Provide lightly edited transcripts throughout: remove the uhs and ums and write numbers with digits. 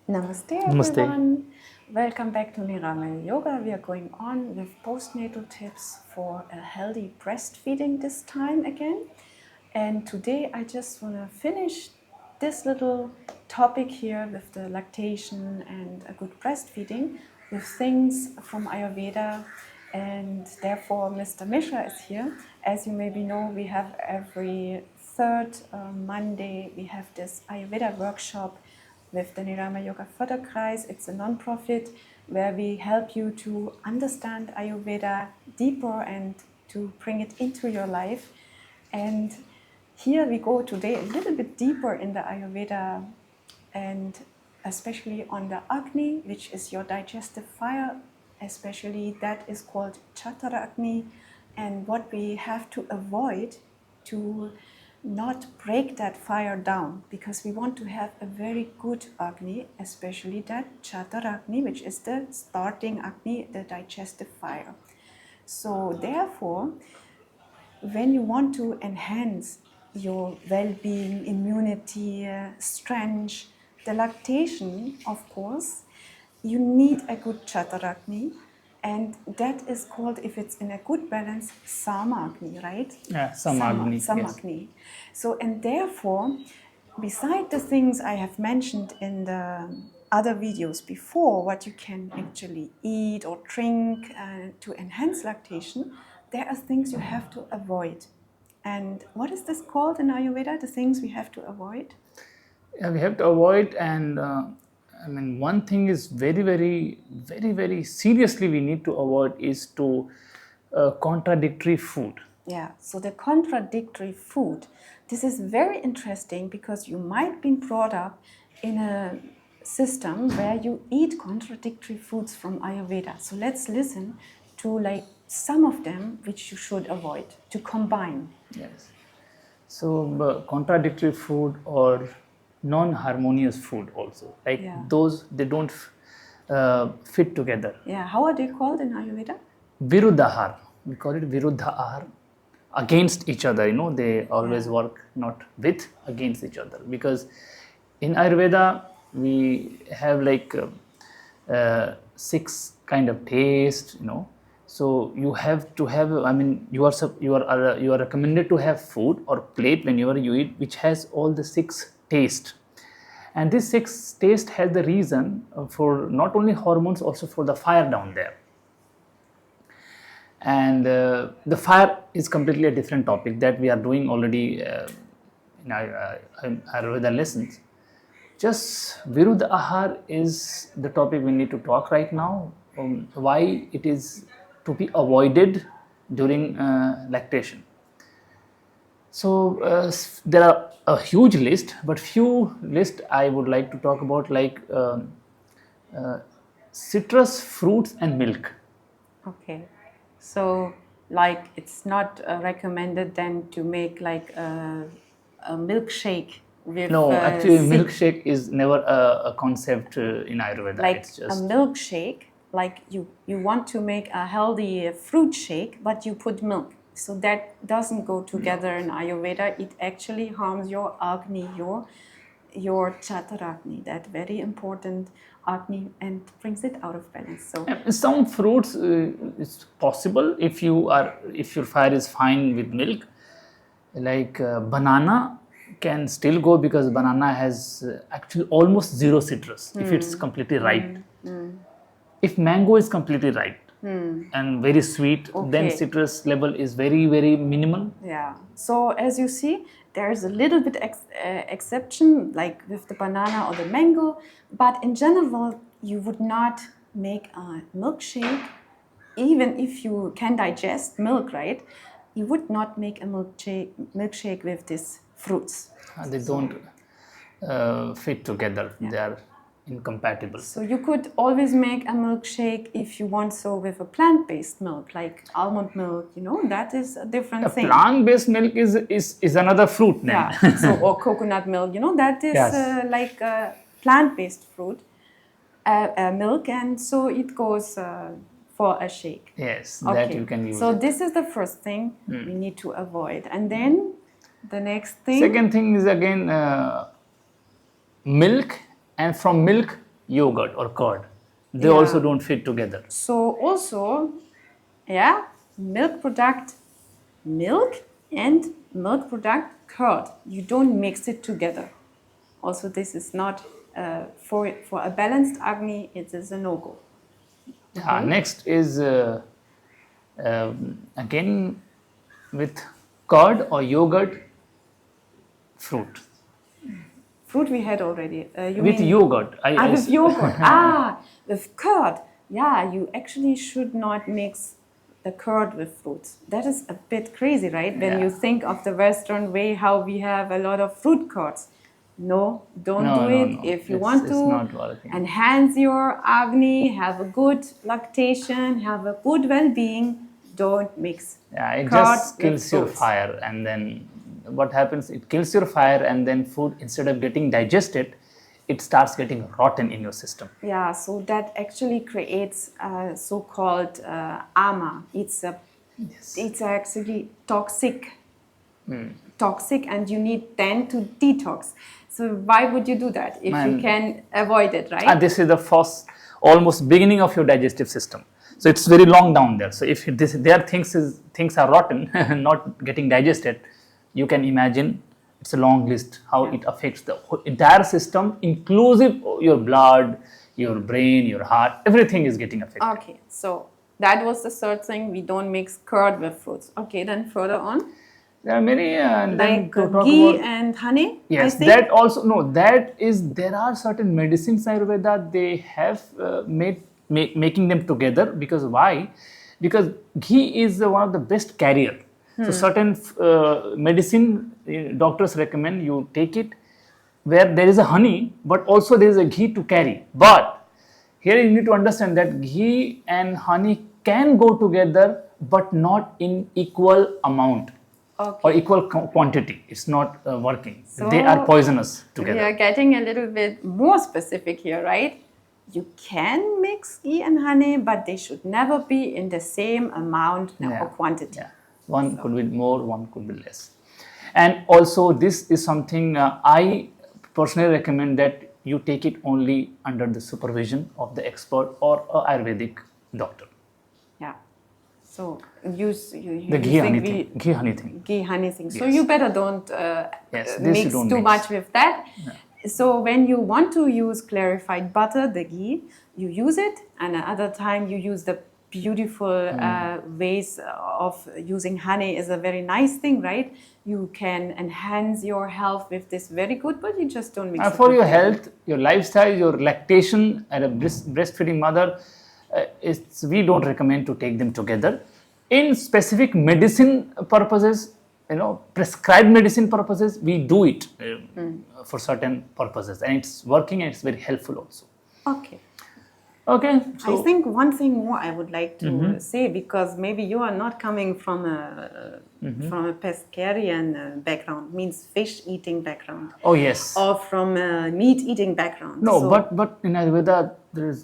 Namaste Namaste. everyone. Welcome back to Nirama Yoga. We are going on with postnatal tips for a healthy breastfeeding this time again. And today I just want to finish this little topic here with the lactation and a good breastfeeding with things from Ayurveda. And therefore Mr. Mishra is here. As you maybe know, we have every third Monday we have this Ayurveda workshop with the Nirama Yoga Förderkreis. It's a non-profit where we help you to understand Ayurveda deeper and to bring it into your life. And here we go today a little bit deeper in the Ayurveda and especially on the Agni, which is your digestive fire, especially that is called Chaturagni, and what we have to avoid to not break that fire down, because we want to have a very good Agni, especially that Chaturagni, which is the starting Agni, the digestive fire. So therefore, when you want to enhance your well-being, immunity, strength, the lactation, of course, you need a good Chaturagni, and that is called, if it's in a good balance, Samagni, right? Yeah, Samagni. Yes. Samagni. So, and therefore, beside the things I have mentioned in the other videos before, what you can actually eat or drink to enhance lactation, there are things you have to avoid. And what is this called in Ayurveda, the things we have to avoid? Yeah, we have to avoid, and one thing is very seriously we need to avoid is to contradictory food. Yeah, so the contradictory food, this is very interesting because you might be brought up in a system where you eat contradictory foods from Ayurveda. So let's listen to like some of them which you should avoid to combine. Yes. So contradictory food or non-harmonious food also, like those, they don't fit together. Yeah, how are they called in Ayurveda? Viruddhahar. We call it Viruddhahar. Against each other, they always work not with, against each other, because in Ayurveda we have like 6 kind of taste, so you have to have, you are recommended to have food or plate whenever you eat which has all the 6 taste, and this 6 taste has the reason for not only hormones, also for the fire down there. And the fire is completely a different topic that we are doing already in our Ayurveda lessons. Just Viruddha Ahar is the topic we need to talk right now, why it is to be avoided during lactation. So there are a huge list, but few list I would like to talk about, like citrus, fruits and milk. Okay. So, like, it's not recommended then to make like a milkshake with. No, actually, milkshake is never a concept in Ayurveda. Like it's just a milkshake, like you want to make a healthy fruit shake, but you put milk. So that doesn't go together in Ayurveda. It actually harms your Agni, your Chaturagni, that very important Agni, and brings it out of balance. So some fruits it's possible if your fire is fine with milk, like banana can still go, because banana has actually almost zero citrus if it's completely ripe. If mango is completely ripe and very sweet, then citrus level is very minimal. Yeah. So as you see, there's a little bit exception, like with the banana or the mango, but in general, you would not make a milkshake, even if you can digest milk, right? You would not make a milkshake with these fruits. They don't fit together. They are incompatible. So you could always make a milkshake if you want, so with a plant-based milk, like almond milk, that is a different thing. Plant-based milk is another fruit then. Yeah, so, or coconut milk, that is like a plant-based fruit, milk, and so it goes for a shake. Yes, that you can use. So this is the first thing we need to avoid. And then the next thing. Second thing is again milk, and from milk yogurt or curd. They Yeah. also don't fit together. So also, yeah, milk product, milk and milk product curd. You don't mix it together. Also, this is not for a balanced Agni. It is a no-go. Okay. Next is again with curd or yogurt, fruit. Fruit we had already. You With mean yogurt. with yogurt. With curd. Yeah, you actually should not mix the curd with fruits. That is a bit crazy, right? When you Yeah. think of the Western way, how we have a lot of fruit curds. No, don't No, do no, it. no. If you It's- want it's to not working. enhance your Agni, have a good lactation, have a good well-being, don't mix Yeah, it curd just with kills your fruits. fire, and then what happens? It kills your fire, and then food, instead of getting digested, it starts getting rotten in your system. Yeah, so that actually creates so-called ama. It's actually toxic, toxic, and you need then to detox. So why would you do that if you Man. can avoid it, right? And this is the first, almost beginning of your digestive system. So it's very long down there. So if things are rotten, not getting digested, you can imagine it's a long list how it affects the whole entire system, inclusive your blood, your brain, your heart, everything is getting affected. Okay, so that was the third thing. We don't mix curd with fruits. Okay, then further on, There are many, and then like to talk ghee about, and honey. yes, I think. that also, no, that is, there are certain medicines Ayurveda, they have making them together, because why? Because ghee is one of the best carrier. So certain medicine doctors recommend you take it where there is a honey, but also there is a ghee to carry. But here you need to understand that ghee and honey can go together, but not in equal amount. Okay. Or equal quantity. It's not working. So they are poisonous together. We are getting a little bit more specific here, right? You can mix ghee and honey, but they should never be in the same amount or quantity. Yeah. One could be more, one could be less. And also, this is something I personally recommend that you take it only under the supervision of the expert or a Ayurvedic doctor. Yeah. So use The ghee honey thing. Ghee honey thing. Ghee honey thing. So Yes. you better don't Yes, this mix you don't too mix. much with that. So when you want to use clarified butter, the ghee, you use it, and another time you use the beautiful ways of using honey is a very nice thing, right? You can enhance your health with this very good, but you just don't mix it For your together. health, your lifestyle, your lactation, and a breastfeeding mother, we don't recommend to take them together. In specific medicine purposes, prescribed medicine purposes, we do it for certain purposes, and it's working and it's very helpful also. Okay. Okay. I think one thing more I would like to say, because maybe you are not coming from a pescatarian background, means fish eating background. Oh yes. Or from a meat eating background. No, So, but in Ayurveda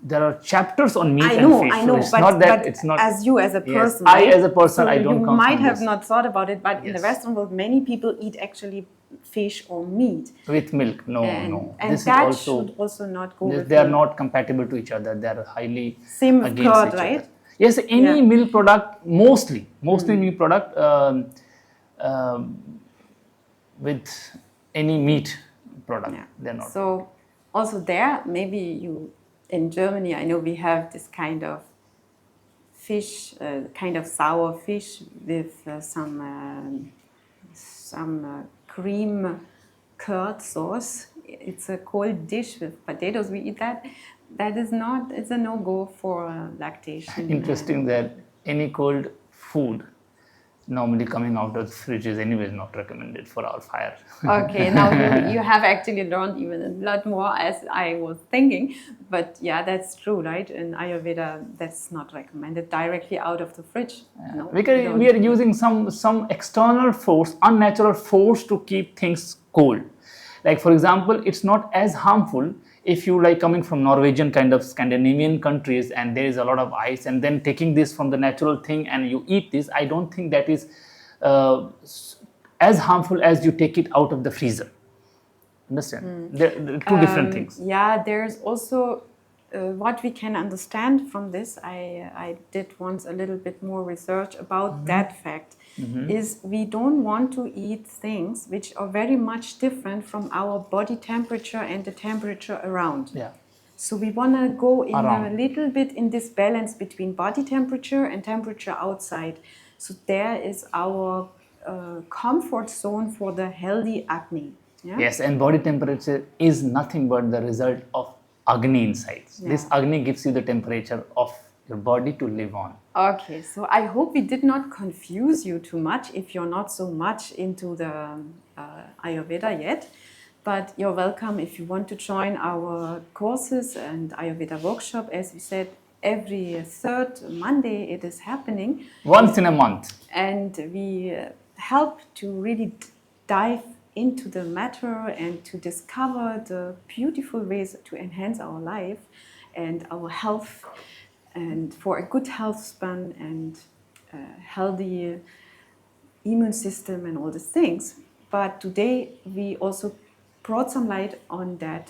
there are chapters on meat I and know, fish. I know, So it's but, not that but it's not. as you as a Yes, person, I right? as a person, So I don't you come might from have this. not thought about it, but in the Yes. Western world, many people eat actually fish or meat. With milk, no. And This that is also, should also not go with they are milk. not compatible to each other. They are highly Same with against curd, each right? other. Yes, any Yeah. milk product, mostly milk product with any meat product, Yeah. they're not. So also there, maybe you in Germany, I know we have this kind of fish, kind of sour fish with some cream curd sauce. It's a cold dish with potatoes. We eat that. That is not. It's a no-go for lactation. Interesting that any cold food normally coming out of the fridge is anyways not recommended for our fire. Okay, now you have actually learned even a lot more as I was thinking. But yeah, that's true, right? In Ayurveda, that's not recommended directly out of the fridge. No, Because don't. we are using some external force, unnatural force to keep things cold. Like for example, it's not as harmful if you like coming from Norwegian kind of Scandinavian countries and there is a lot of ice, and then taking this from the natural thing and you eat this. I don't think that is as harmful as you take it out of the freezer. Understand? They're two different things. Yeah, there's also what we can understand from this. I did once a little bit more research about that fact. Is we don't want to eat things which are very much different from our body temperature and the temperature around. Yeah. So we want to go in a Around. little bit in this balance between body temperature and temperature outside. So there is our comfort zone for the healthy acne. Yeah? Yes, and body temperature is nothing but the result of Agni inside. This Yeah. Agni gives you the temperature of your body to live on. Okay, so I hope we did not confuse you too much if you're not so much into the Ayurveda yet. But you're welcome if you want to join our courses and Ayurveda workshop. As we said, every third Monday it is happening. Once in a month. And we help to really dive into the matter and to discover the beautiful ways to enhance our life and our health, and for a good health span and healthy immune system and all these things. But today we also brought some light on that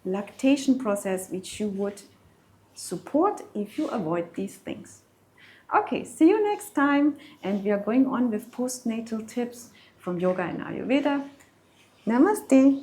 lactation process which you would support if you avoid these things. Okay, see you next time, and we are going on with postnatal tips from yoga and Ayurveda. Namaste.